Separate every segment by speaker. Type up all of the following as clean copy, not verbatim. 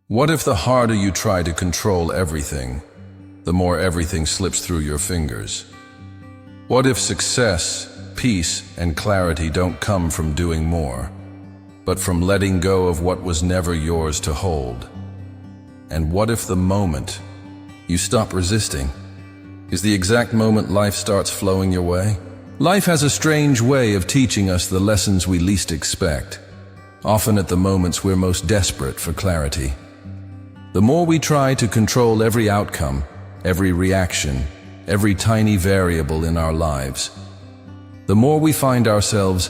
Speaker 1: What if the harder you try to control everything, the more everything slips through your fingers? What if success, peace, and clarity don't come from doing more, but from letting go of what was never yours to hold? And what if the moment you stop resisting is the exact moment life starts flowing your way? Life has a strange way of teaching us the lessons we least expect, often at the moments we're most desperate for clarity. The more we try to control every outcome, every reaction, every tiny variable in our lives, the more we find ourselves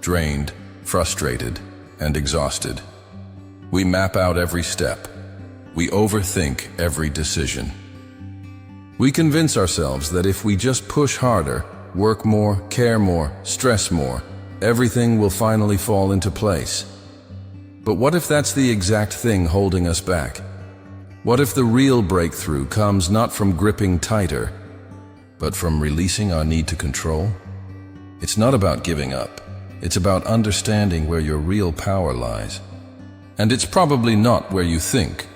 Speaker 1: drained, frustrated, and exhausted. We map out every step. We overthink every decision. We convince ourselves that if we just push harder, work more, care more, stress more, everything will finally fall into place. But what if that's the exact thing holding us back? What if the real breakthrough comes not from gripping tighter, but from releasing our need to control? It's not about giving up. It's about understanding where your real power lies. And it's probably not where you think.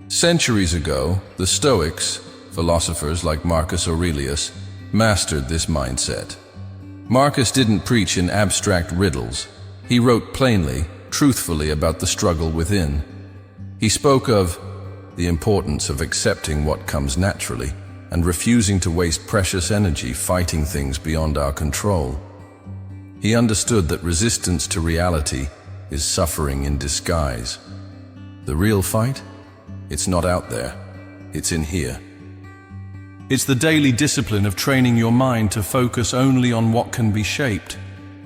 Speaker 1: Centuries ago, the Stoics, philosophers like Marcus Aurelius, mastered this mindset. Marcus didn't preach in abstract riddles. He wrote plainly, truthfully about the struggle within. He spoke of the importance of accepting what comes naturally and refusing to waste precious energy fighting things beyond our control. He understood that resistance to reality is suffering in disguise. The real fight? It's not out there. It's in here.
Speaker 2: It's the daily discipline of training your mind to focus only on what can be shaped,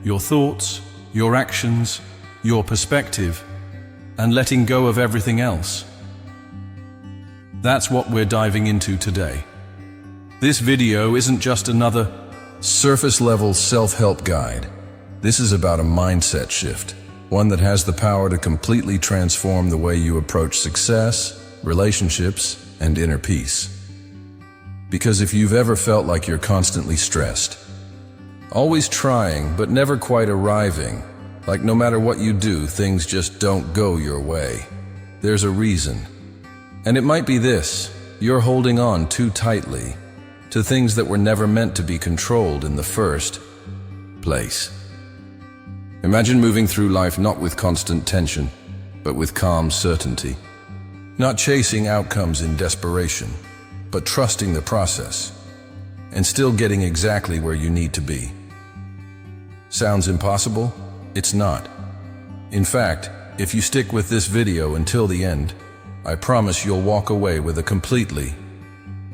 Speaker 2: your thoughts, your actions, your perspective, and letting go of everything else. That's what we're diving into today. This video isn't just another
Speaker 1: surface-level self-help guide. This is about a mindset shift, one that has the power to completely transform the way you approach success, relationships, and inner peace. Because if you've ever felt like you're constantly stressed, always trying but never quite arriving, like no matter what you do, things just don't go your way, there's a reason. And it might be this: you're holding on too tightly to things that were never meant to be controlled in the first place. Imagine moving through life not with constant tension, but with calm certainty. Not chasing outcomes in desperation, but trusting the process, and still getting exactly where you need to be. Sounds impossible? It's not. In fact, if you stick with this video until the end, I promise you'll walk away with a completely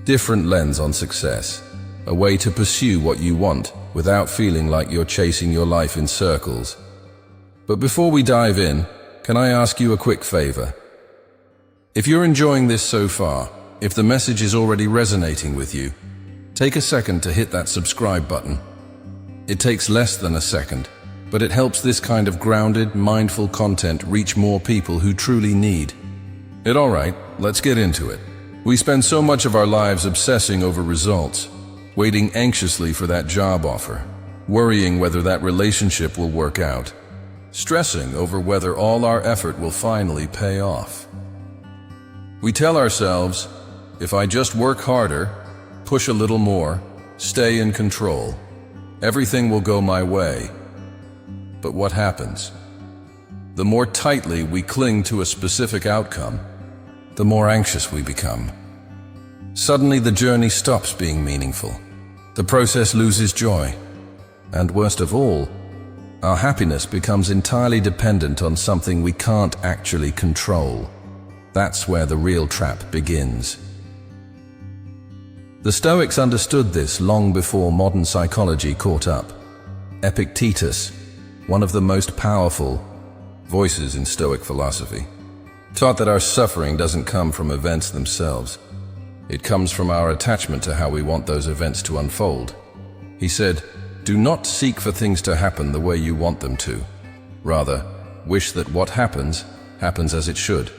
Speaker 1: different lens on success, a way to pursue what you want without feeling like you're chasing your life in circles. But before we dive in, can I ask you a quick favor? If you're enjoying this so far, if the message is already resonating with you, take a second to hit that subscribe button. It takes less than a second, but it helps this kind of grounded, mindful content reach more people who truly need it. All right, let's get into it. We spend so much of our lives obsessing over results, waiting anxiously for that job offer, worrying whether that relationship will work out, stressing over whether all our effort will finally pay off. We tell ourselves, if I just work harder, push a little more, stay in control, everything will go my way. But what happens? The more tightly we cling to a specific outcome, the more anxious we become. Suddenly the journey stops being meaningful. The process loses joy. And worst of all, our happiness becomes entirely dependent on something we can't actually control. That's where the real trap begins. The Stoics understood this long before modern psychology caught up. Epictetus, one of the most powerful voices in Stoic philosophy, taught that our suffering doesn't come from events themselves. It comes from our attachment to how we want those events to unfold. He said, "Do not seek for things to happen the way you want them to. Rather, wish that what happens, happens as it should,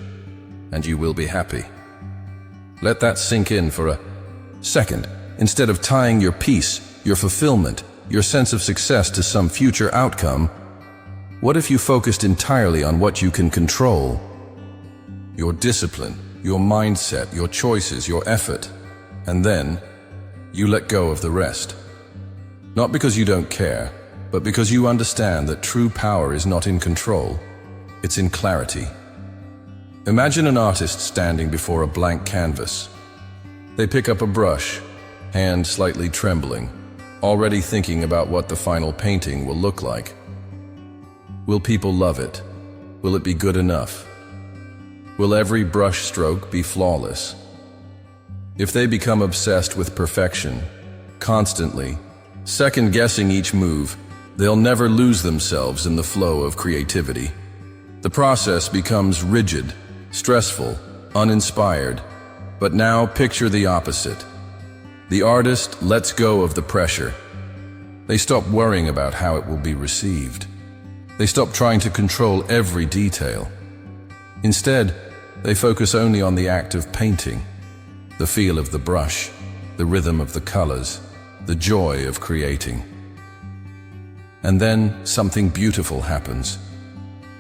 Speaker 1: and you will be happy." Let that sink in for a second. Instead of tying your peace, your fulfillment, your sense of success to some future outcome, what if you focused entirely on what you can control? your discipline, your mindset, your choices, your effort, and then you let go of the rest. Not because you don't care, but because you understand that true power is not in control, it's in clarity. Imagine an artist standing before a blank canvas. They pick up a brush, hand slightly trembling, already thinking about what the final painting will look like. Will people love it? Will it be good enough? Will every brush stroke be flawless? If they become obsessed with perfection, constantly, second-guessing each move, they'll never lose themselves in the flow of creativity. The process becomes rigid, stressful, uninspired. But now picture the opposite. The artist lets go of the pressure. They stop worrying about how it will be received. They stop trying to control every detail. Instead, they focus only on the act of painting, the feel of the brush, the rhythm of the colors, the joy of creating. And then something beautiful happens.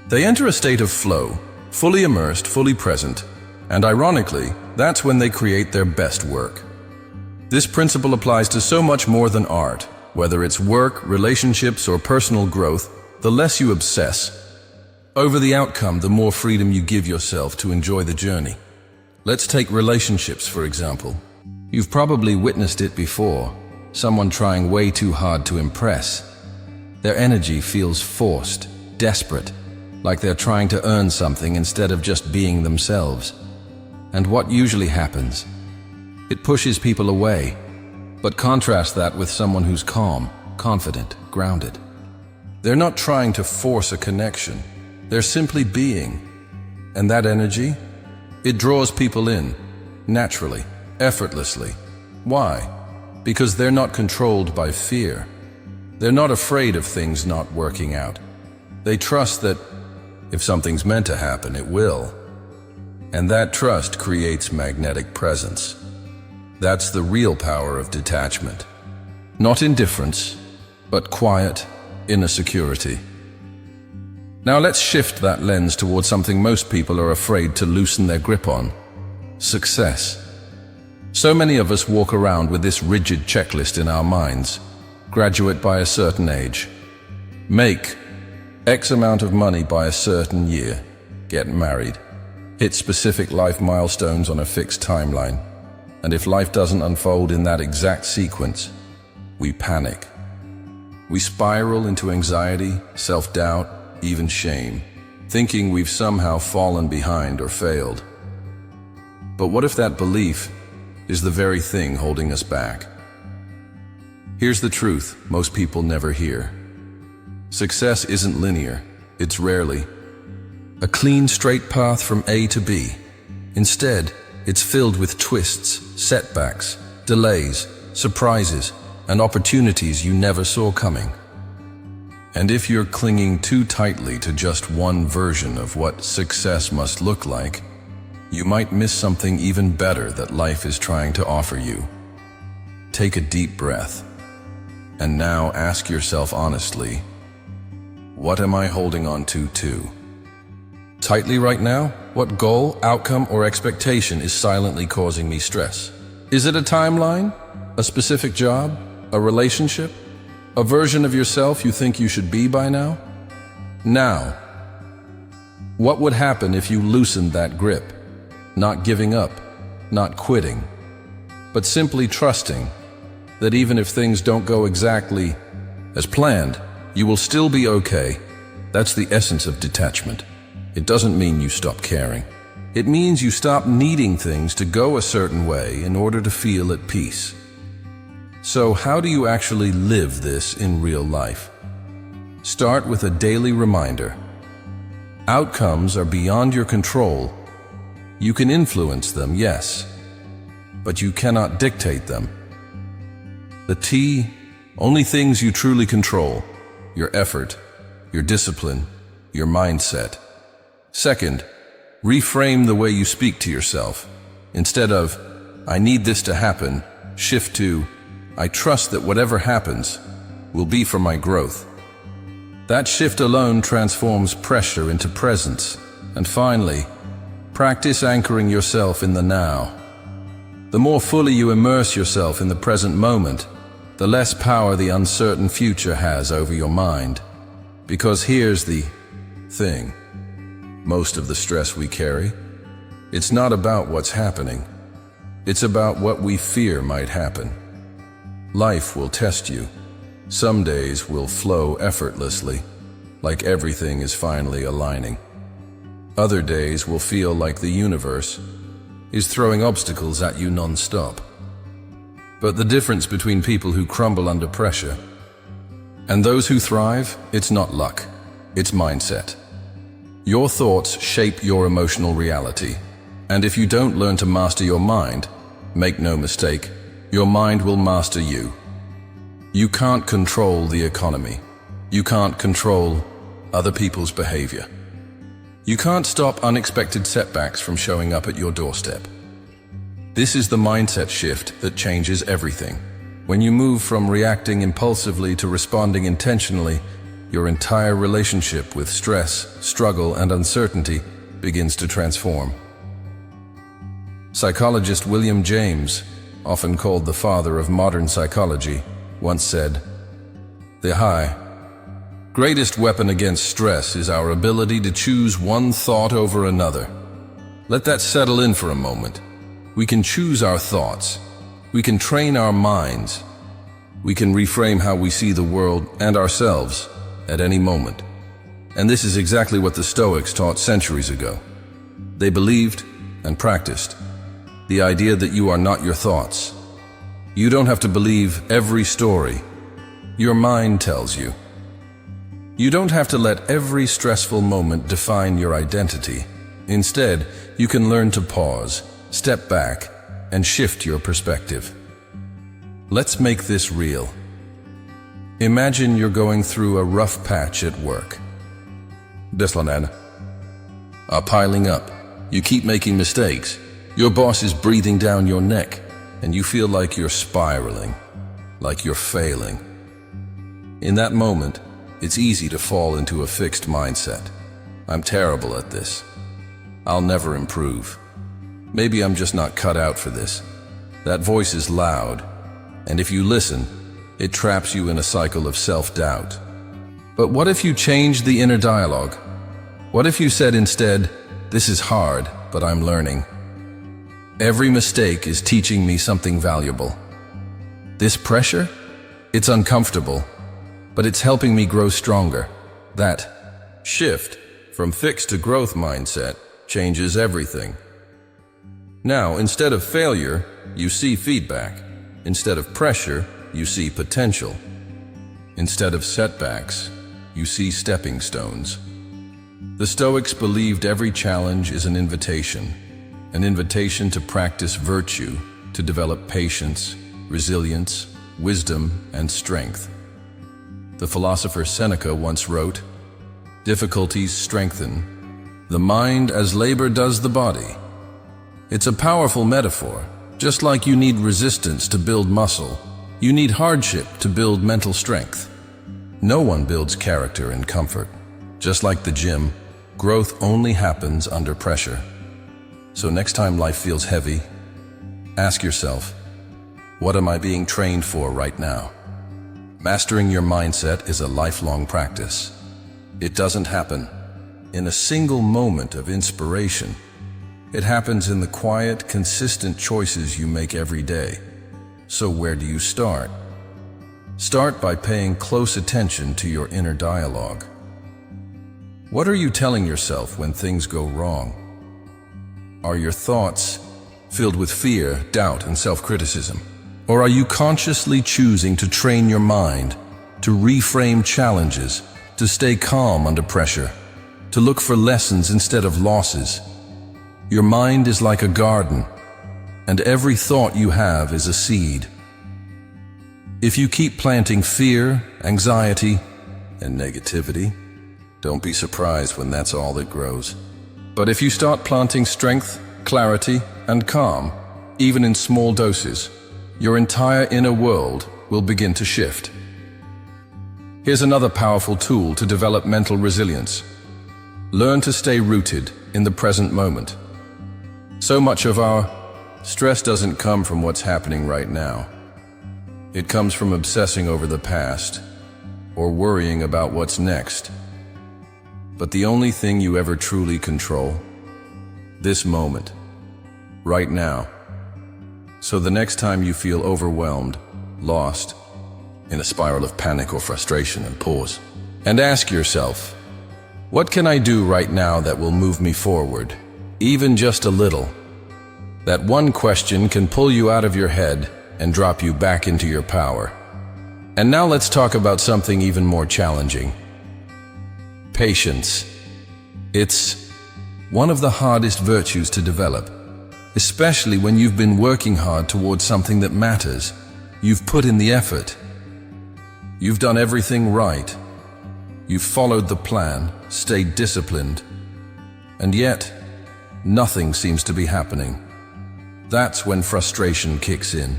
Speaker 1: They enter a state of flow, fully immersed, fully present, and ironically, that's when they create their best work. This principle applies to so much more than art. Whether it's work, relationships, or personal growth, the less you obsess over the outcome, the more freedom you give yourself to enjoy the journey. Let's take relationships, for example. You've probably witnessed it before. Someone trying way too hard to impress. Their energy feels forced, desperate, like they're trying to earn something instead of just being themselves. And what usually happens? It pushes people away. But contrast that with someone who's calm, confident, grounded. They're not trying to force a connection. They're simply being. And that energy? It draws people in, naturally, effortlessly. Why? Because they're not controlled by fear. They're not afraid of things not working out. They trust that if something's meant to happen, it will. And that trust creates magnetic presence. That's the real power of detachment. Not indifference, but quiet, inner security. Now let's shift that lens towards something most people are afraid to loosen their grip on: success. So many of us walk around with this rigid checklist in our minds. Graduate by a certain age. Make X amount of money by a certain year. Get married. Hit specific life milestones on a fixed timeline. And if life doesn't unfold in that exact sequence, we panic. We spiral into anxiety, self-doubt, even shame, thinking we've somehow fallen behind or failed. But what if that belief is the very thing holding us back? Here's the truth most people never hear. Success isn't linear. It's rarely a clean, straight path from A to B. Instead, it's filled with twists, setbacks, delays, surprises, and opportunities you never saw coming. And if you're clinging too tightly to just one version of what success must look like, you might miss something even better that life is trying to offer you. Take a deep breath. And now ask yourself honestly, what am I holding on to tightly right now? What goal, outcome, or expectation is silently causing me stress? Is it a timeline? A specific job? A relationship? A version of yourself you think you should be by now? Now, what would happen if you loosened that grip? Not giving up, not quitting, but simply trusting that even if things don't go exactly as planned, you will still be okay. That's the essence of detachment. It doesn't mean you stop caring. It means you stop needing things to go a certain way in order to feel at peace. So how do you actually live this in real life? Start with a daily reminder. Outcomes are beyond your control. You can influence them, yes, but you cannot dictate them. The T, only things you truly control: your effort, your discipline, your mindset. Second, reframe the way you speak to yourself. Instead of, I need this to happen, shift to, I trust that whatever happens will be for my growth. That shift alone transforms pressure into presence. And finally, Practice anchoring yourself in the now. The more fully you immerse yourself in the present moment, the less power the uncertain future has over your mind. Because here's the thing. Most of the stress we carry, it's not about what's happening. It's about what we fear might happen. Life will test you. Some days will flow effortlessly, like everything is finally aligning. Other days will feel like the universe is throwing obstacles at you non-stop. But the difference between people who crumble under pressure and those who thrive, it's not luck, it's mindset. Your thoughts shape your emotional reality, and if you don't learn to master your mind, make no mistake, your mind will master you. You can't control the economy. You can't control other people's behavior. You can't stop unexpected setbacks from showing up at your doorstep. This is the mindset shift that changes everything. When you move from reacting impulsively to responding intentionally, your entire relationship with stress, struggle, and uncertainty begins to transform. Psychologist William James, often called the father of modern psychology, once said, "The greatest weapon against stress is our ability to choose one thought over another." Let that settle in for a moment. We can choose our thoughts. We can train our minds. We can reframe how we see the world and ourselves at any moment. And this is exactly what the Stoics taught centuries ago. They believed and practiced the idea that you are not your thoughts. You don't have to believe every story your mind tells you. You don't have to let every stressful moment define your identity. Instead, you can learn to pause, step back, and shift your perspective. Let's make this real. Imagine you're going through a rough patch at work. Deadlines are piling up. You keep making mistakes. Your boss is breathing down your neck, and you feel like you're spiraling, like you're failing. In that moment, it's easy to fall into a fixed mindset. I'm terrible at this. I'll never improve. Maybe I'm just not cut out for this. That voice is loud, and if you listen, it traps you in a cycle of self-doubt. But what if you changed the inner dialogue? What if you said instead, "This is hard, but I'm learning. Every mistake is teaching me something valuable. This pressure? It's uncomfortable, but it's helping me grow stronger." That shift from fixed to growth mindset changes everything. Now, instead of failure, you see feedback. Instead of pressure, you see potential. Instead of setbacks, you see stepping stones. The Stoics believed every challenge is an invitation to practice virtue, to develop patience, resilience, wisdom, and strength. The philosopher Seneca once wrote, "Difficulties strengthen the mind as labor does the body." It's a powerful metaphor. Just like you need resistance to build muscle, you need hardship to build mental strength. No one builds character in comfort. Just like the gym, growth only happens under pressure. So next time life feels heavy, ask yourself, what am I being trained for right now? Mastering your mindset is a lifelong practice. It doesn't happen in a single moment of inspiration. It happens in the quiet, consistent choices you make every day. So where do you start? Start by paying close attention to your inner dialogue. What are you telling yourself when things go wrong? Are your thoughts filled with fear, doubt, and self-criticism? Or are you consciously choosing to train your mind, to reframe challenges, to stay calm under pressure, to look for lessons instead of losses? Your mind is like a garden, and every thought you have is a seed. If you keep planting fear, anxiety, and negativity, don't be surprised when that's all that grows. But if you start planting strength, clarity, and calm, even in small doses, your entire inner world will begin to shift. Here's another powerful tool to develop mental resilience. Learn to stay rooted in the present moment. So much of our stress doesn't come from what's happening right now. It comes from obsessing over the past or worrying about what's next. But the only thing you ever truly control, this moment, right now. So the next time you feel overwhelmed, lost, in a spiral of panic or frustration, and pause and ask yourself, what can I do right now that will move me forward, even just a little? That one question can pull you out of your head and drop you back into your power. And now let's talk about something even more challenging. Patience. It's one of the hardest virtues to develop, especially when you've been working hard towards something that matters. You've put in the effort. You've done everything right. You've followed the plan, stayed disciplined, and yet nothing seems to be happening. That's when frustration kicks in.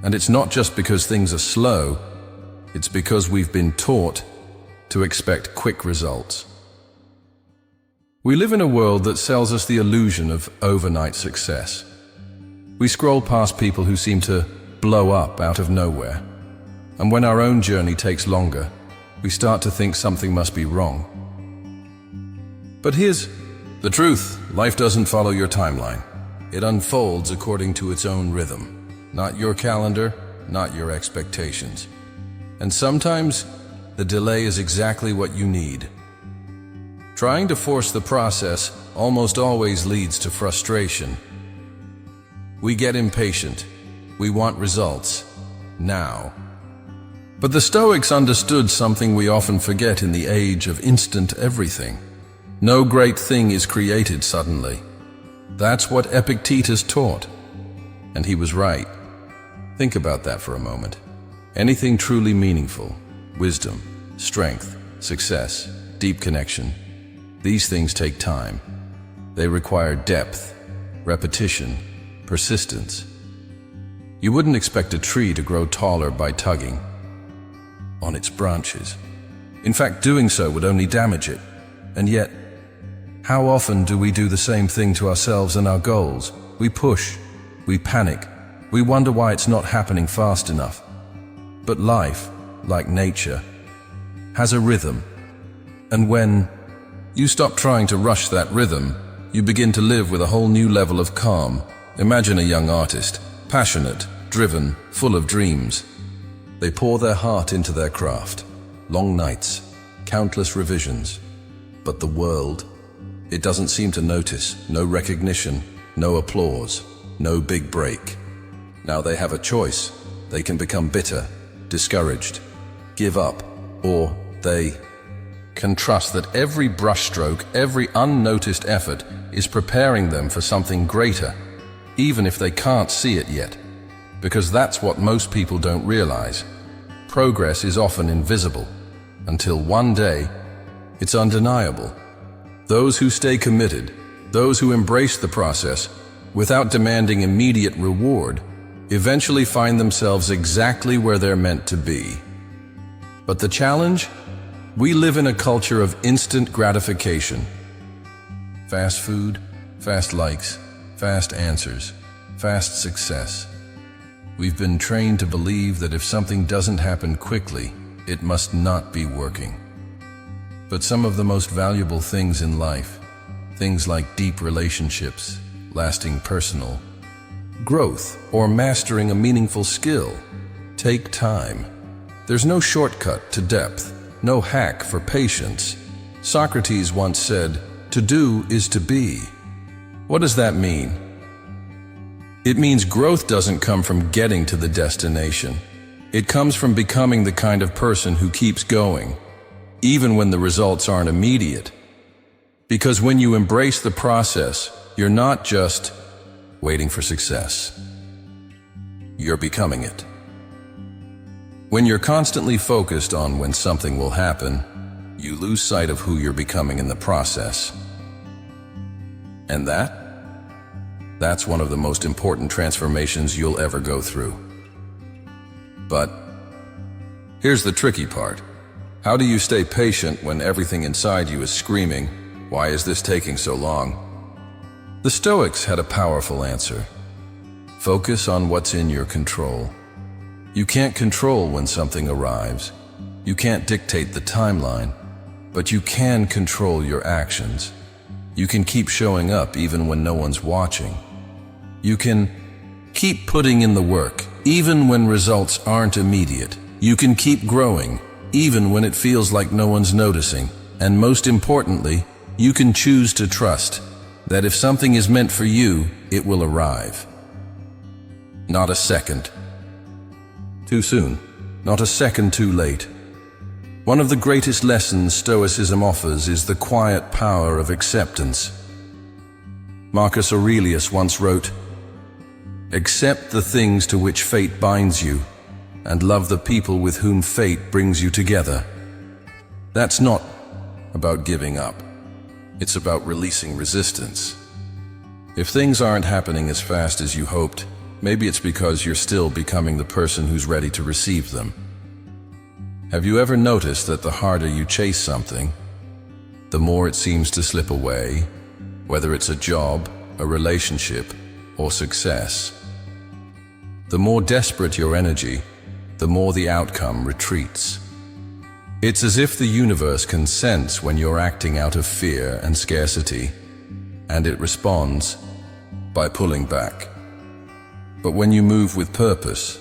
Speaker 1: And it's not just because things are slow, it's because we've been taught to expect quick results. We live in a world that sells us the illusion of overnight success. We scroll past people who seem to blow up out of nowhere. And when our own journey takes longer, we start to think something must be wrong. But here's the truth. Life doesn't follow your timeline. It unfolds according to its own rhythm. Not your calendar, not your expectations. And sometimes, the delay is exactly what you need. Trying to force the process almost always leads to frustration. We get impatient. We want results now. But the Stoics understood something we often forget in the age of instant everything. No great thing is created suddenly. That's what Epictetus taught. And he was right. Think about that for a moment. Anything truly meaningful, wisdom, strength, success, deep connection, these things take time. They require depth, repetition, persistence. You wouldn't expect a tree to grow taller by tugging on its branches. In fact, doing so would only damage it. And yet, how often do we do the same thing to ourselves and our goals? We push, we panic, we wonder why it's not happening fast enough. But life, like nature, has a rhythm. And when you stop trying to rush that rhythm, you begin to live with a whole new level of calm. Imagine a young artist, passionate, driven, full of dreams. They pour their heart into their craft. Long nights, countless revisions. But the world, it doesn't seem to notice. No recognition, no applause, no big break. Now they have a choice. They can become bitter, discouraged, give up, or they can trust that every brushstroke, every unnoticed effort is preparing them for something greater, even if they can't see it yet. Because that's what most people don't realize. Progress is often invisible, until one day, it's undeniable. Those who stay committed, those who embrace the process, without demanding immediate reward, eventually find themselves exactly where they're meant to be. But the challenge? We live in a culture of instant gratification. Fast food, fast likes, fast answers, fast success. We've been trained to believe that if something doesn't happen quickly, it must not be working. But some of the most valuable things in life, things like deep relationships, lasting personal growth, or mastering a meaningful skill, take time. There's no shortcut to depth, no hack for patience. Socrates once said, "To do is to be." What does that mean? It means growth doesn't come from getting to the destination. It comes from becoming the kind of person who keeps going, even when the results aren't immediate. Because when you embrace the process, you're not just waiting for success. You're becoming it. When you're constantly focused on when something will happen, you lose sight of who you're becoming in the process. And that's one of the most important transformations you'll ever go through. But here's the tricky part. How do you stay patient when everything inside you is screaming, "Why is this taking so long?" The Stoics had a powerful answer. Focus on what's in your control. You can't control when something arrives. You can't dictate the timeline, but you can control your actions. You can keep showing up even when no one's watching. You can keep putting in the work, even when results aren't immediate. You can keep growing, even when it feels like no one's noticing. And most importantly, you can choose to trust that if something is meant for you, it will arrive. Not a second too soon, not a second too late. One of the greatest lessons Stoicism offers is the quiet power of acceptance. Marcus Aurelius once wrote, "Accept the things to which fate binds you, and love the people with whom fate brings you together." That's not about giving up. It's about releasing resistance. If things aren't happening as fast as you hoped, maybe it's because you're still becoming the person who's ready to receive them. Have you ever noticed that the harder you chase something, the more it seems to slip away, whether it's a job, a relationship, or success? The more desperate your energy, the more the outcome retreats. It's as if the universe can sense when you're acting out of fear and scarcity, and it responds by pulling back. But when you move with purpose,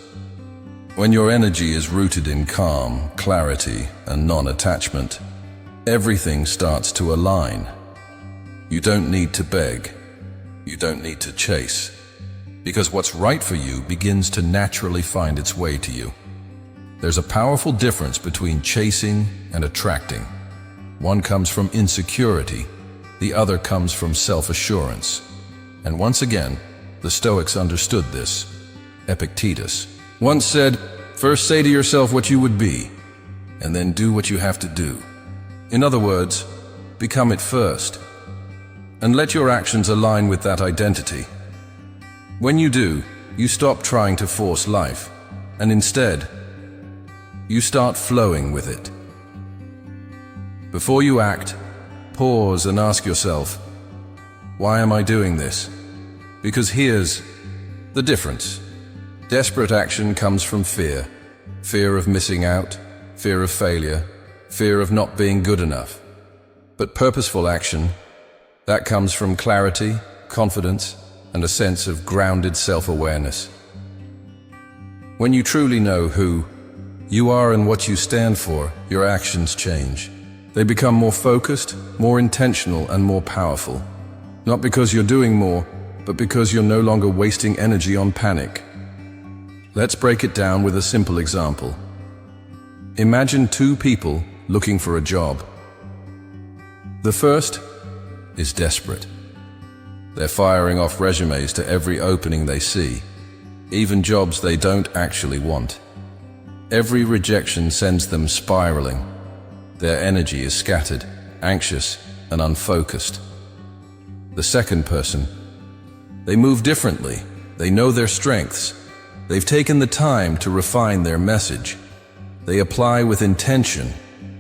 Speaker 1: when your energy is rooted in calm, clarity, and non-attachment, everything starts to align. You don't need to beg. You don't need to chase. Because what's right for you begins to naturally find its way to you. There's a powerful difference between chasing and attracting. One comes from insecurity, the other comes from self-assurance. And once again, the Stoics understood this. Epictetus once said, "First say to yourself what you would be, and then do what you have to do." In other words, become it first, and let your actions align with that identity. When you do, you stop trying to force life, and instead, you start flowing with it. Before you act, pause and ask yourself, why am I doing this? Because here's the difference. Desperate action comes from fear. Fear of missing out, fear of failure, fear of not being good enough. But purposeful action, that comes from clarity, confidence, and a sense of grounded self-awareness. When you truly know who you are and what you stand for, your actions change. They become more focused, more intentional, and more powerful. Not because you're doing more, but because you're no longer wasting energy on panic. Let's break it down with a simple example. Imagine two people looking for a job. The first is desperate. They're firing off resumes to every opening they see, even jobs they don't actually want. Every rejection sends them spiraling. Their energy is scattered, anxious, and unfocused. The second person, they move differently. They know their strengths. They've taken the time to refine their message. They apply with intention,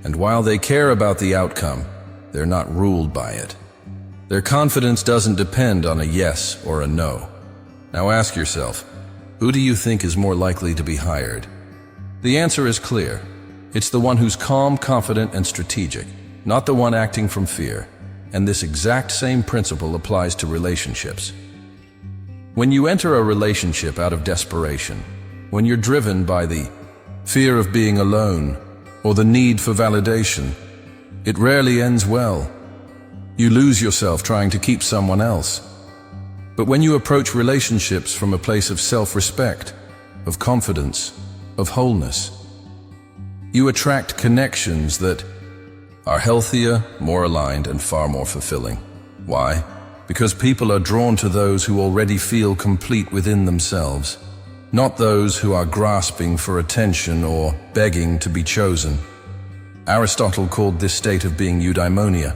Speaker 1: and while they care about the outcome, they're not ruled by it. Their confidence doesn't depend on a yes or a no. Now ask yourself, who do you think is more likely to be hired? The answer is clear. It's the one who's calm, confident, and strategic, not the one acting from fear. And this exact same principle applies to relationships. When you enter a relationship out of desperation, when you're driven by the fear of being alone or the need for validation, it rarely ends well. You lose yourself trying to keep someone else. But when you approach relationships from a place of self-respect, of confidence, of wholeness, you attract connections that are healthier, more aligned, and far more fulfilling. Why? Because people are drawn to those who already feel complete within themselves, not those who are grasping for attention or begging to be chosen. Aristotle called this state of being eudaimonia,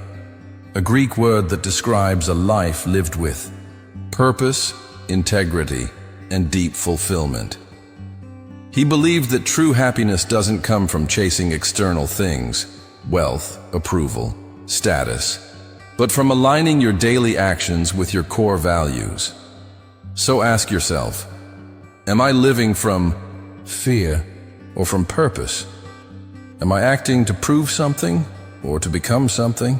Speaker 1: a Greek word that describes a life lived with purpose, integrity, and deep fulfillment. He believed that true happiness doesn't come from chasing external things, wealth, approval, status, but from aligning your daily actions with your core values. So ask yourself, am I living from fear or from purpose? Am I acting to prove something or to become something?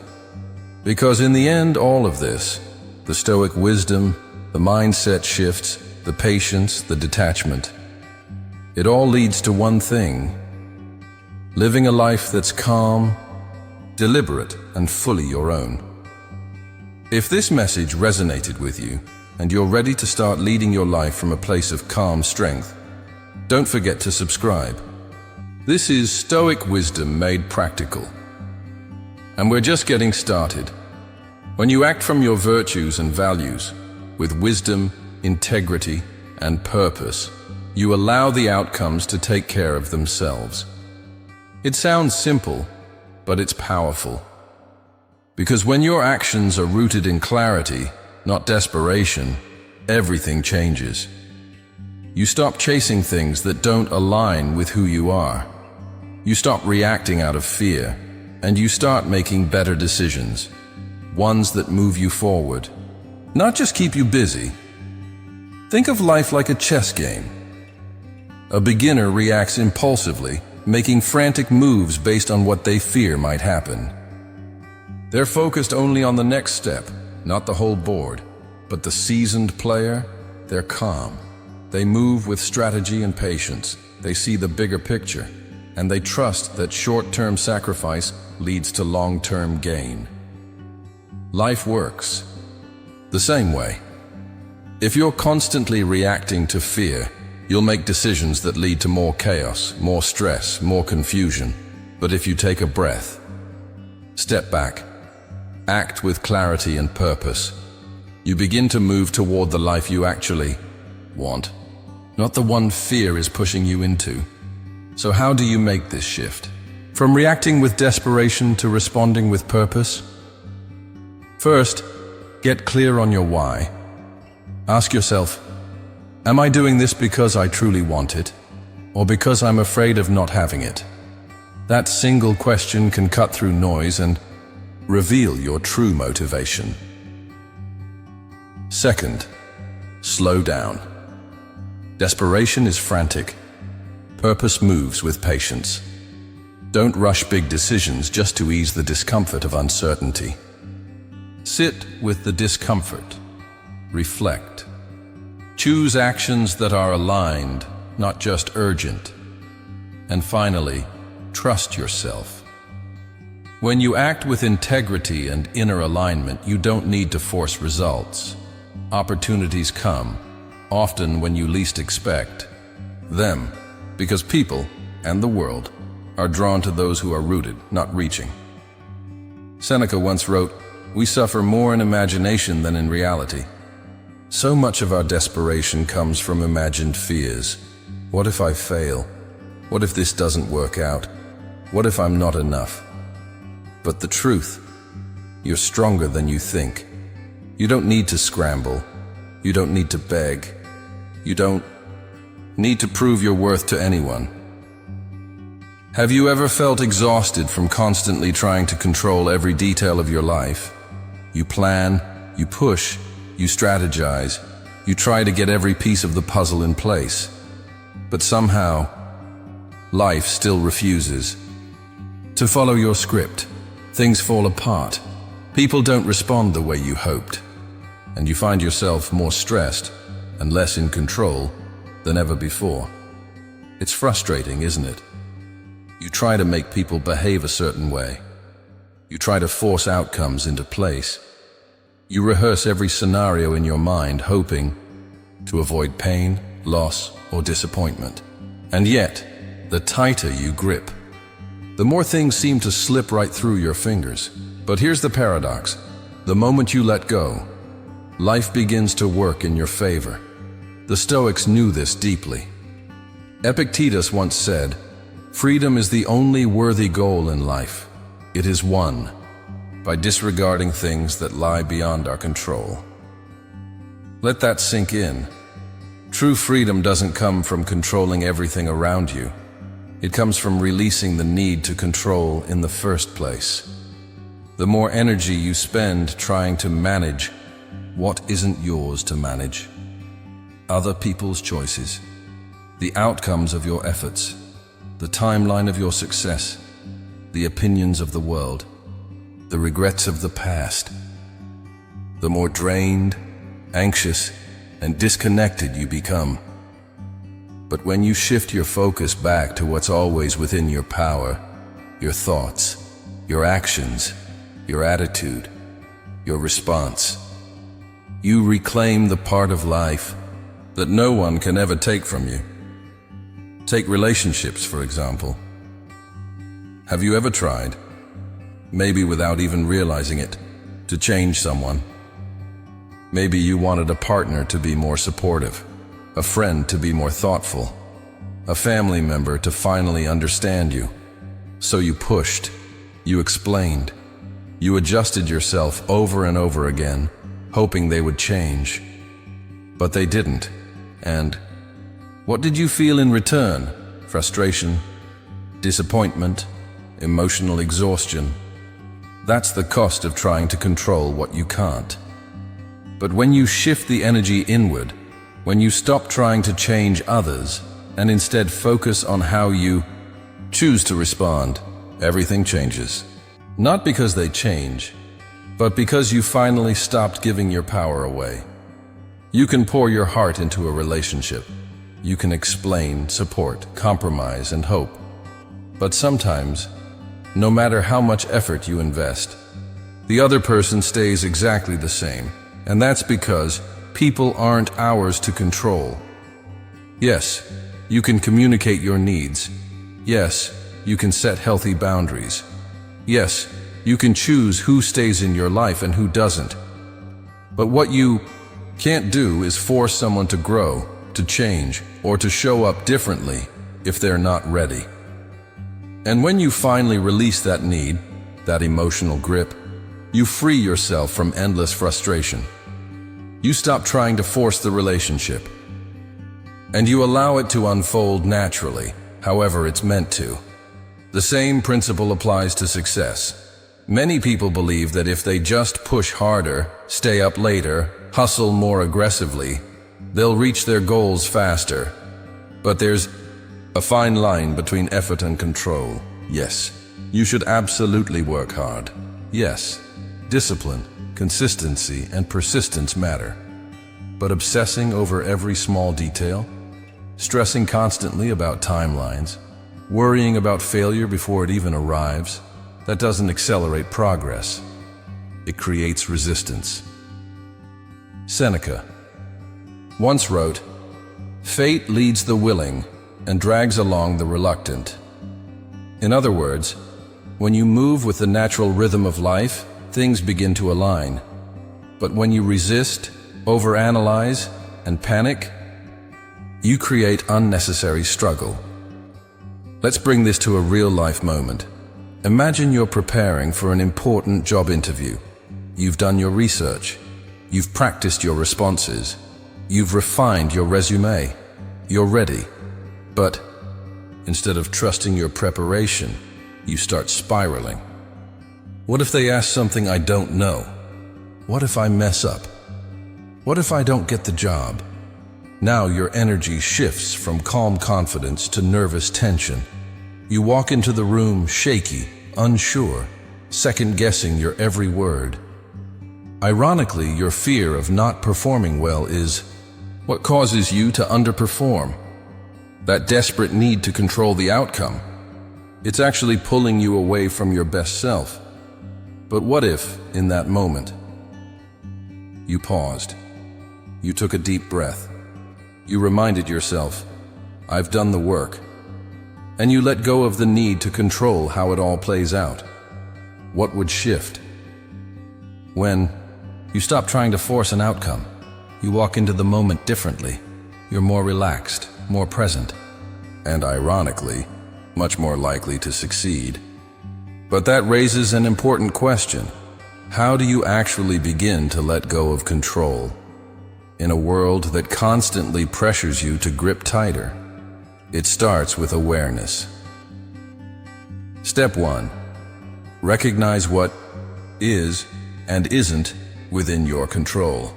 Speaker 1: Because in the end, all of this, the Stoic wisdom, the mindset shifts, the patience, the detachment, it all leads to one thing: living a life that's calm, deliberate, and fully your own. If this message resonated with you, and you're ready to start leading your life from a place of calm strength, don't forget to subscribe. This is Stoic wisdom made practical. And we're just getting started. When you act from your virtues and values, with wisdom, integrity, and purpose, you allow the outcomes to take care of themselves. It sounds simple, but it's powerful. Because when your actions are rooted in clarity, not desperation, everything changes. You stop chasing things that don't align with who you are. You stop reacting out of fear, and you start making better decisions, ones that move you forward, not just keep you busy. Think of life like a chess game. A beginner reacts impulsively, making frantic moves based on what they fear might happen. They're focused only on the next step, not the whole board. But the seasoned player, they're calm. They move with strategy and patience. They see the bigger picture, and they trust that short-term sacrifice leads to long-term gain. Life works the same way. If you're constantly reacting to fear, you'll make decisions that lead to more chaos, more stress, more confusion. But if you take a breath, step back, act with clarity and purpose, you begin to move toward the life you actually want, not the one fear is pushing you into. So how do you make this shift? From reacting with desperation to responding with purpose? First, get clear on your why. Ask yourself, am I doing this because I truly want it, or because I'm afraid of not having it? That single question can cut through noise and reveal your true motivation. Second, slow down. Desperation is frantic. Purpose moves with patience. Don't rush big decisions just to ease the discomfort of uncertainty. Sit with the discomfort. Reflect. Choose actions that are aligned, not just urgent. And finally, trust yourself. When you act with integrity and inner alignment, you don't need to force results. Opportunities come, often when you least expect them, because people and the world are drawn to those who are rooted, not reaching. Seneca once wrote, "We suffer more in imagination than in reality." So much of our desperation comes from imagined fears. What if I fail? What if this doesn't work out? What if I'm not enough? But the truth, you're stronger than you think. You don't need to scramble. You don't need to beg. You don't need to prove your worth to anyone. Have you ever felt exhausted from constantly trying to control every detail of your life? You plan, you push, you strategize, you try to get every piece of the puzzle in place. But somehow, life still refuses to follow your script. Things fall apart. People don't respond the way you hoped. And you find yourself more stressed and less in control than ever before. It's frustrating, isn't it? You try to make people behave a certain way. You try to force outcomes into place. You rehearse every scenario in your mind, hoping to avoid pain, loss, or disappointment. And yet, the tighter you grip, the more things seem to slip right through your fingers. But here's the paradox. The moment you let go, life begins to work in your favor. The Stoics knew this deeply. Epictetus once said, "Freedom is the only worthy goal in life. It is won by disregarding things that lie beyond our control." Let that sink in. True freedom doesn't come from controlling everything around you. It comes from releasing the need to control in the first place. the more energy you spend trying to manage what isn't yours to manage. Other people's choices, the outcomes of your efforts, the timeline of your success, the opinions of the world, the regrets of the past. The more drained, anxious, and disconnected you become. But when you shift your focus back to what's always within your power, your thoughts, your actions, your attitude, your response, you reclaim the part of life that no one can ever take from you. Take relationships, for example. Have you ever tried, maybe without even realizing it, to change someone? Maybe you wanted a partner to be more supportive, a friend to be more thoughtful, a family member to finally understand you. So you pushed, you explained, you adjusted yourself over and over again, hoping they would change. But they didn't. And what did you feel in return? Frustration, disappointment, emotional exhaustion. That's the cost of trying to control what you can't. But when you shift the energy inward, when you stop trying to change others and instead focus on how you choose to respond, everything changes. Not because they change, but because you finally stopped giving your power away. You can pour your heart into a relationship. You can explain, support, compromise, and hope. But sometimes, no matter how much effort you invest, the other person stays exactly the same. And that's because people aren't ours to control. Yes, you can communicate your needs. Yes, you can set healthy boundaries. Yes, you can choose who stays in your life and who doesn't. But what you can't do is force someone to grow, to change, or to show up differently if they're not ready. And when you finally release that need, that emotional grip, you free yourself from endless frustration. You stop trying to force the relationship, and you allow it to unfold naturally, however it's meant to. The same principle applies to success. Many people believe that if they just push harder, stay up later, hustle more aggressively, they'll reach their goals faster. But there's a fine line between effort and control. Yes, you should absolutely work hard. Yes, discipline, consistency, and persistence matter. But obsessing over every small detail, stressing constantly about timelines, worrying about failure before it even arrives, that doesn't accelerate progress. It creates resistance. Seneca once wrote, "Fate leads the willing and drags along the reluctant." In other words, when you move with the natural rhythm of life, things begin to align. But when you resist, overanalyze, and panic, you create unnecessary struggle. Let's bring this to a real-life moment. Imagine you're preparing for an important job interview. You've done your research. You've practiced your responses. You've refined your resume. You're ready. But instead of trusting your preparation, you start spiraling. What if they ask something I don't know? What if I mess up? What if I don't get the job? Now your energy shifts from calm confidence to nervous tension. You walk into the room shaky, unsure, second-guessing your every word. Ironically, your fear of not performing well is what causes you to underperform. That desperate need to control the outcome. It's actually pulling you away from your best self. But what if, in that moment, you paused? You took a deep breath. You reminded yourself, I've done the work. And you let go of the need to control how it all plays out. What would shift? When you stop trying to force an outcome, you walk into the moment differently. You're more relaxed, more present, and ironically, much more likely to succeed. But that raises an important question. How do you actually begin to let go of control in a world that constantly pressures you to grip tighter? It starts with awareness. Step 1. Recognize what is and isn't within your control.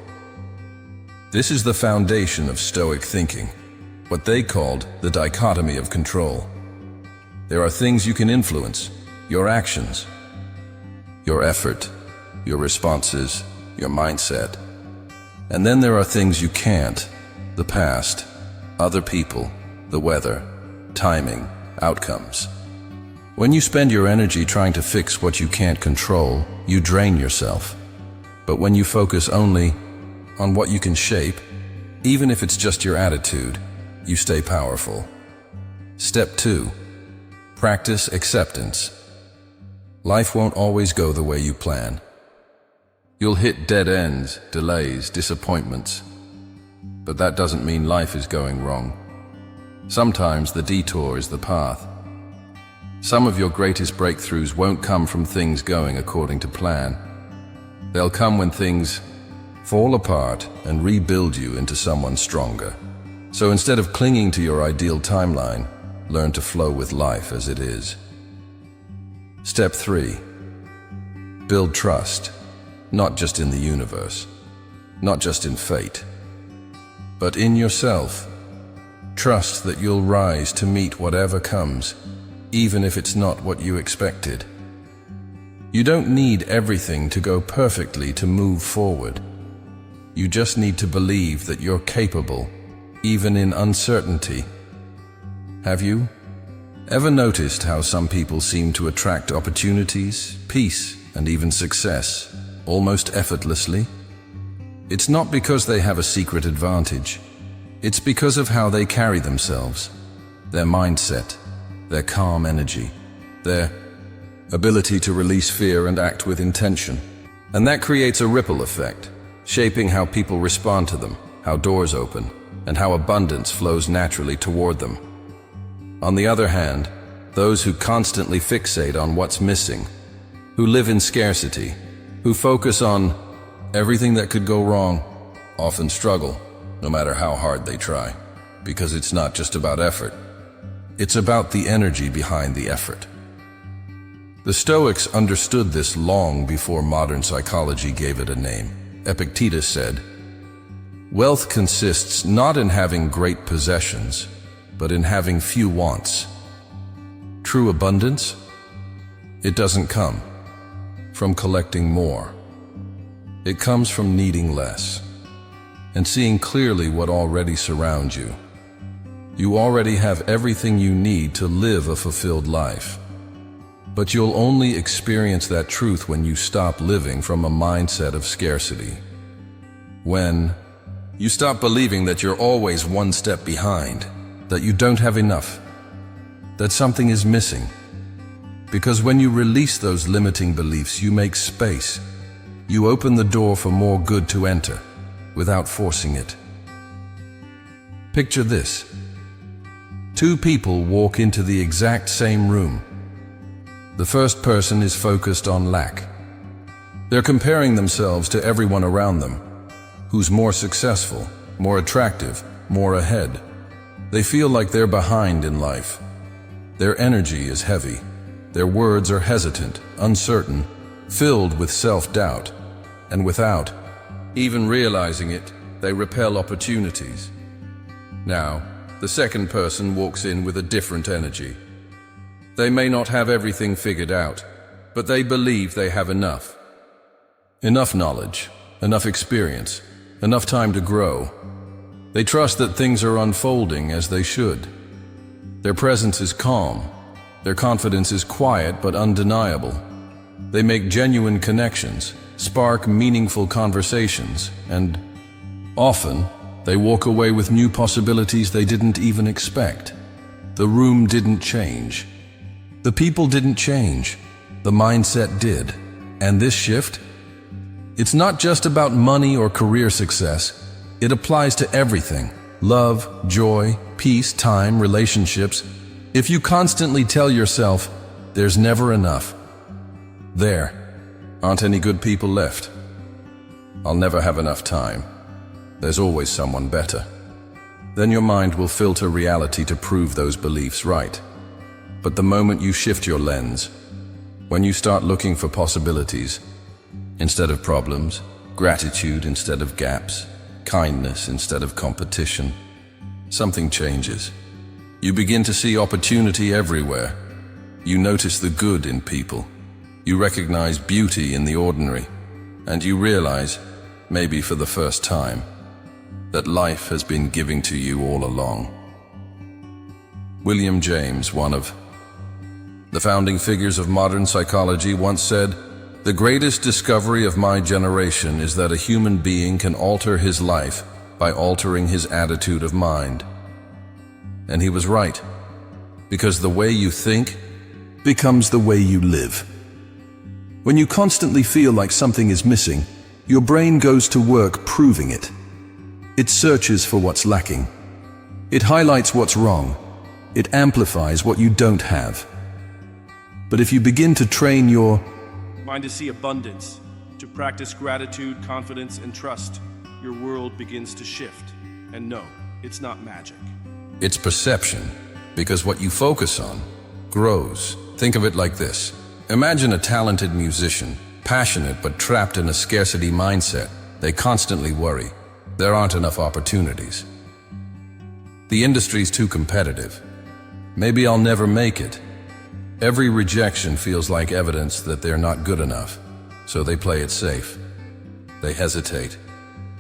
Speaker 1: This is the foundation of Stoic thinking, what they called the dichotomy of control. There are things you can influence, your actions, your effort, your responses, your mindset. And then there are things you can't, the past, other people, the weather, timing, outcomes. When you spend your energy trying to fix what you can't control, you drain yourself. But when you focus only on what you can shape, even if it's just your attitude, you stay powerful. Step 2. Practice acceptance. Life won't always go the way you plan. You'll hit dead ends, delays, disappointments. But that doesn't mean life is going wrong. Sometimes the detour is the path. Some of your greatest breakthroughs won't come from things going according to plan. They'll come when things fall apart and rebuild you into someone stronger. So instead of clinging to your ideal timeline, learn to flow with life as it is. Step 3. Build trust, not just in the universe, not just in fate, but in yourself. Trust that you'll rise to meet whatever comes, even if it's not what you expected. You don't need everything to go perfectly to move forward. You just need to believe that you're capable, even in uncertainty. Have you ever noticed how some people seem to attract opportunities, peace, and even success almost effortlessly? It's not because they have a secret advantage. It's because of how they carry themselves, their mindset, their calm energy, their ability to release fear and act with intention. And that creates a ripple effect, shaping how people respond to them, how doors open, and how abundance flows naturally toward them. On the other hand, those who constantly fixate on what's missing, who live in scarcity, who focus on everything that could go wrong, often struggle, no matter how hard they try, because it's not just about effort. It's about the energy behind the effort. The Stoics understood this long before modern psychology gave it a name. Epictetus said, "Wealth consists not in having great possessions, but in having few wants." True abundance? It doesn't come from collecting more. It comes from needing less and seeing clearly what already surrounds you. You already have everything you need to live a fulfilled life. But you'll only experience that truth when you stop living from a mindset of scarcity. When you stop believing that you're always one step behind, that you don't have enough, that something is missing. Because when you release those limiting beliefs, you make space. You open the door for more good to enter, without forcing it. Picture this. Two people walk into the exact same room. The first person is focused on lack. They're comparing themselves to everyone around them, who's more successful, more attractive, more ahead. They feel like they're behind in life. Their energy is heavy. Their words are hesitant, uncertain, filled with self-doubt. And without even realizing it, they repel opportunities. Now, the second person walks in with a different energy. They may not have everything figured out, but they believe they have enough. Enough knowledge, enough experience, enough time to grow. They trust that things are unfolding as they should. Their presence is calm. Their confidence is quiet but undeniable. They make genuine connections, spark meaningful conversations, and often they walk away with new possibilities they didn't even expect. The room didn't change. The people didn't change. The mindset did. And this shift? It's not just about money or career success. It applies to everything. Love, joy, peace, time, relationships. If you constantly tell yourself, there's never enough, there aren't any good people left. I'll never have enough time. There's always someone better. Then your mind will filter reality to prove those beliefs right. But the moment you shift your lens, when you start looking for possibilities, instead of problems, gratitude instead of gaps, kindness instead of competition, something changes. You begin to see opportunity everywhere. You notice the good in people. You recognize beauty in the ordinary, and you realize, maybe for the first time, that life has been giving to you all along. William James, one of the founding figures of modern psychology, once said, "The greatest discovery of my generation is that a human being can alter his life by altering his attitude of mind." And he was right, because the way you think becomes the way you live. When you constantly feel like something is missing, your brain goes to work proving it. It searches for what's lacking. It highlights what's wrong. It amplifies what you don't have. But if you begin to train your
Speaker 3: mind to see abundance, to practice gratitude, confidence, and trust, your world begins to shift. And no, it's not magic.
Speaker 1: It's perception, because what you focus on grows. Think of it like this. Imagine a talented musician, passionate but trapped in a scarcity mindset. They constantly worry. There aren't enough opportunities. The industry's too competitive. Maybe I'll never make it. Every rejection feels like evidence that they're not good enough, so they play it safe. They hesitate.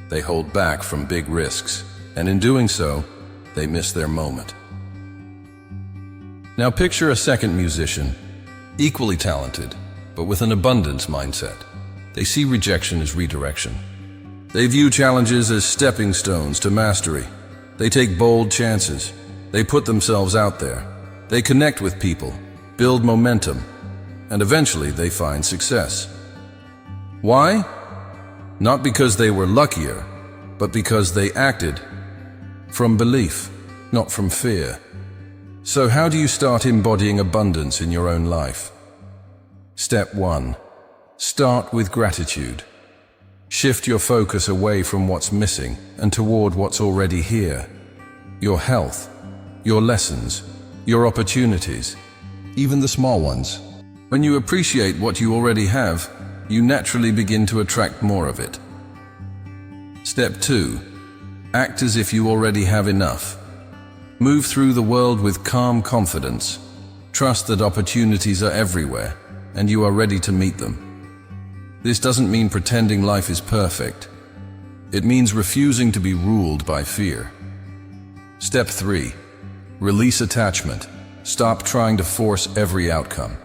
Speaker 1: They hold back from big risks, and in doing so, they miss their moment. Now picture a second musician, equally talented, but with an abundance mindset. They see rejection as redirection. They view challenges as stepping stones to mastery. They take bold chances. They put themselves out there. They connect with people, build momentum, and eventually they find success. Why? Not because they were luckier, but because they acted from belief, not from fear. So how do you start embodying abundance in your own life? Step 1. Start with gratitude. Shift your focus away from what's missing and toward what's already here. Your health, your lessons, your opportunities, even the small ones. When you appreciate what you already have, you naturally begin to attract more of it. Step 2. Act as if you already have enough. Move through the world with calm confidence. Trust that opportunities are everywhere, and you are ready to meet them. This doesn't mean pretending life is perfect. It means refusing to be ruled by fear. Step 3. Release attachment. Stop trying to force every outcome.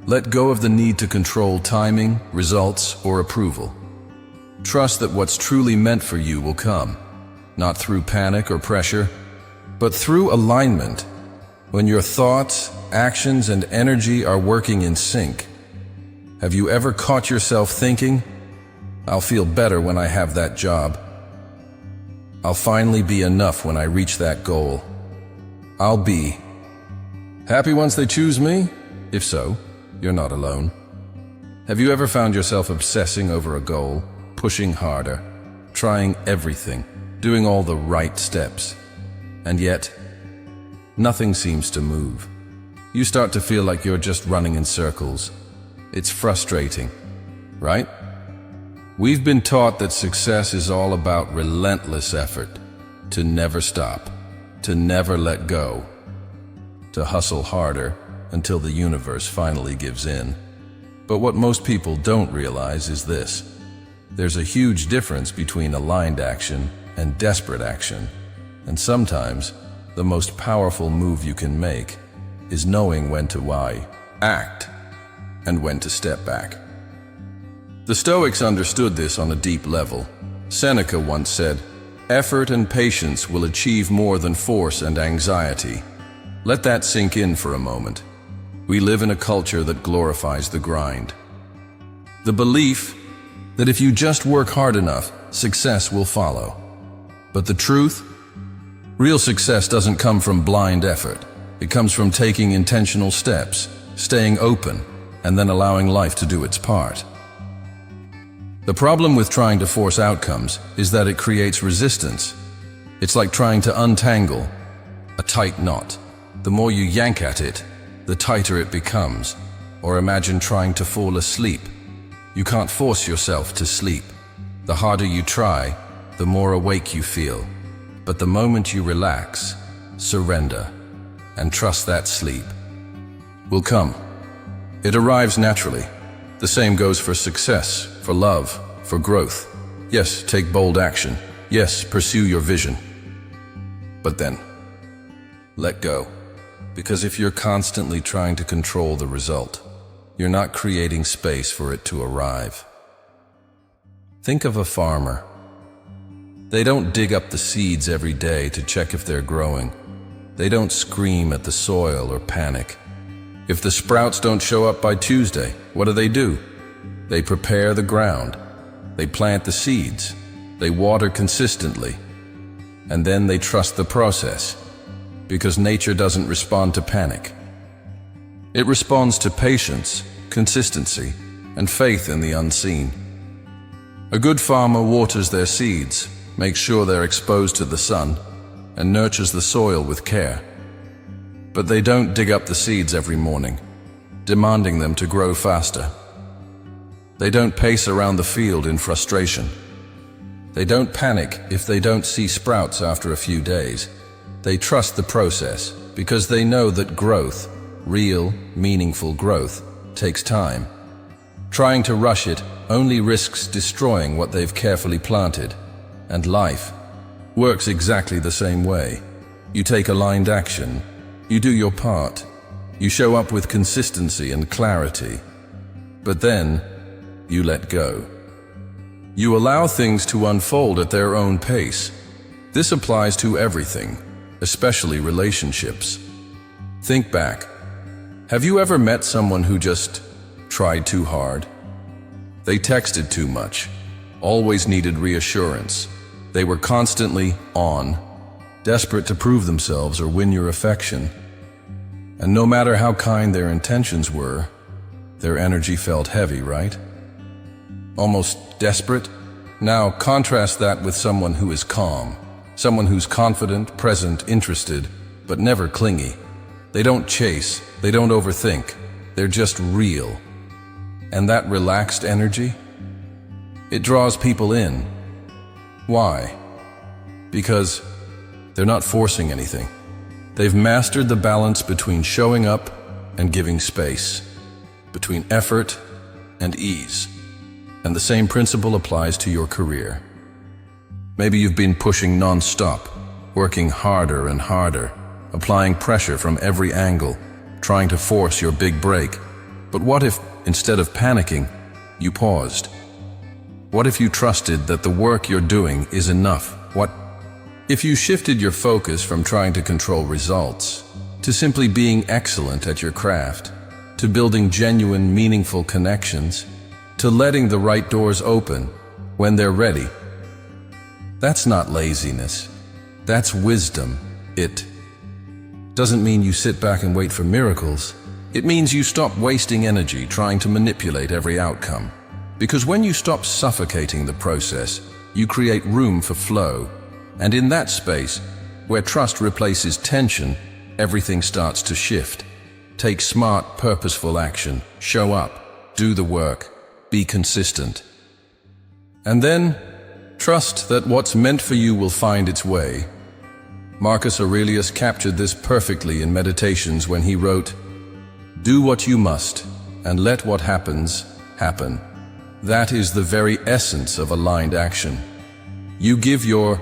Speaker 1: Let go of the need to control timing, results, or approval. Trust that what's truly meant for you will come, not through panic or pressure, but through alignment, when your thoughts, actions, and energy are working in sync. Have you ever caught yourself thinking, "I'll feel better when I have that job. I'll finally be enough when I reach that goal. I'll be happy once they choose me"? If so, you're not alone. Have you ever found yourself obsessing over a goal, pushing harder, trying everything, doing all the right steps, and yet nothing seems to move? You start to feel like you're just running in circles. It's frustrating, right? We've been taught that success is all about relentless effort, to never stop, to never let go, to hustle harder until the universe finally gives in. But what most people don't realize is this: there's a huge difference between aligned action and desperate action, and sometimes the most powerful move you can make is knowing when to act and when to step back. The Stoics understood this on a deep level. Seneca once said, "Effort and patience will achieve more than force and anxiety." Let that sink in for a moment. We live in a culture that glorifies the grind. The belief that if you just work hard enough, success will follow. But the truth? Real success doesn't come from blind effort. It comes from taking intentional steps, staying open, and then allowing life to do its part. The problem with trying to force outcomes is that it creates resistance. It's like trying to untangle a tight knot. The more you yank at it, the tighter it becomes. Or imagine trying to fall asleep. You can't force yourself to sleep. The harder you try, the more awake you feel. But the moment you relax, surrender, and trust that sleep will come. It arrives naturally. The same goes for success, for love, for growth. Yes, take bold action. Yes, pursue your vision. But then, let go. Because if you're constantly trying to control the result, you're not creating space for it to arrive. Think of a farmer. They don't dig up the seeds every day to check if they're growing. They don't scream at the soil or panic. If the sprouts don't show up by Tuesday, what do? They prepare the ground. They plant the seeds. They water consistently. And then they trust the process. Because nature doesn't respond to panic. It responds to patience, consistency, and faith in the unseen. A good farmer waters their seeds, makes sure they're exposed to the sun, and nurtures the soil with care. But they don't dig up the seeds every morning, demanding them to grow faster. They don't pace around the field in frustration. They don't panic if they don't see sprouts after a few days. They trust the process because they know that growth, real, meaningful growth, takes time. Trying to rush it only risks destroying what they've carefully planted. And life works exactly the same way. You take aligned action. You do your part. You show up with consistency and clarity. But then, you let go. You allow things to unfold at their own pace. This applies to everything, especially relationships. Think back. Have you ever met someone who just tried too hard? They texted too much, always needed reassurance. They were constantly on, desperate to prove themselves or win your affection. And no matter how kind their intentions were, their energy felt heavy, right? Almost desperate? Now contrast that with someone who is calm, someone who's confident, present, interested, but never clingy. They don't chase, they don't overthink, they're just real. And that relaxed energy? It draws people in. Why? Because they're not forcing anything. They've mastered the balance between showing up and giving space, between effort and ease. And the same principle applies to your career. Maybe you've been pushing non-stop, working harder and harder, applying pressure from every angle, trying to force your big break. But what if, instead of panicking, you paused? What if you trusted that the work you're doing is enough? What if you shifted your focus from trying to control results to simply being excellent at your craft, to building genuine, meaningful connections, to letting the right doors open when they're ready? That's not laziness. That's wisdom. It doesn't mean you sit back and wait for miracles. It means you stop wasting energy trying to manipulate every outcome. Because when you stop suffocating the process, you create room for flow. And in that space, where trust replaces tension, everything starts to shift. Take smart, purposeful action. Show up. Do the work. Be consistent. And then, trust that what's meant for you will find its way. Marcus Aurelius captured this perfectly in Meditations when he wrote, "Do what you must, and let what happens, happen." That is the very essence of aligned action. You give your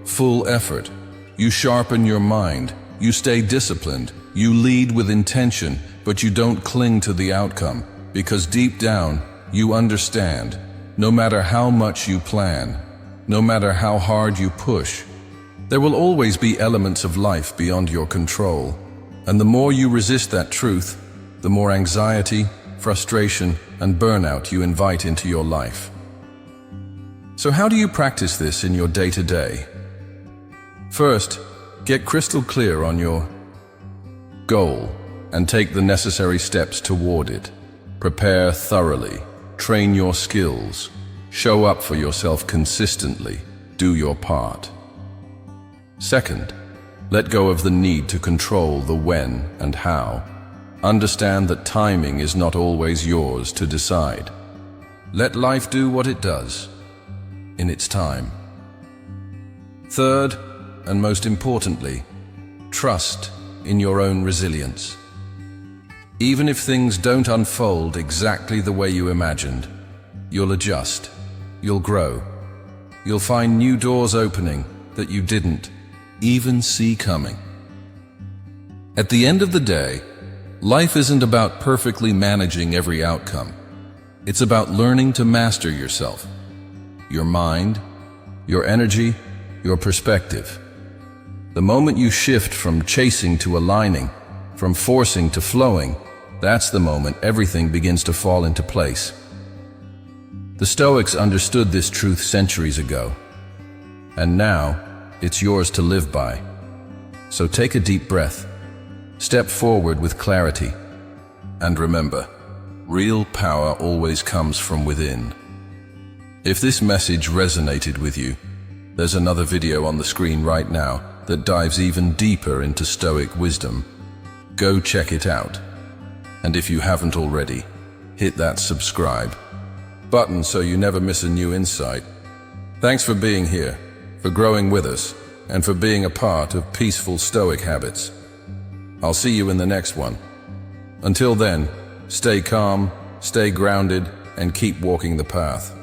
Speaker 1: full effort. You sharpen your mind. You stay disciplined. You lead with intention, but you don't cling to the outcome, because deep down, you understand, no matter how much you plan, no matter how hard you push, there will always be elements of life beyond your control. And the more you resist that truth, the more anxiety, frustration, and burnout you invite into your life. So how do you practice this in your day-to-day? First, get crystal clear on your goal and take the necessary steps toward it. Prepare thoroughly, train your skills, show up for yourself consistently, do your part. Second, let go of the need to control the when and how. Understand that timing is not always yours to decide. Let life do what it does, in its time. Third, and most importantly, trust in your own resilience. Even if things don't unfold exactly the way you imagined, you'll adjust, you'll grow, you'll find new doors opening that you didn't even see coming. At the end of the day, life isn't about perfectly managing every outcome. It's about learning to master yourself, your mind, your energy, your perspective. The moment you shift from chasing to aligning, from forcing to flowing, that's the moment everything begins to fall into place. The Stoics understood this truth centuries ago, and now it's yours to live by. So take a deep breath, step forward with clarity, and remember, real power always comes from within. If this message resonated with you, there's another video on the screen right now that dives even deeper into Stoic wisdom. Go check it out. And if you haven't already, hit that subscribe button so you never miss a new insight. Thanks for being here, for growing with us, and for being a part of peaceful Stoic habits. I'll see you in the next one. Until then, stay calm, stay grounded, and keep walking the path.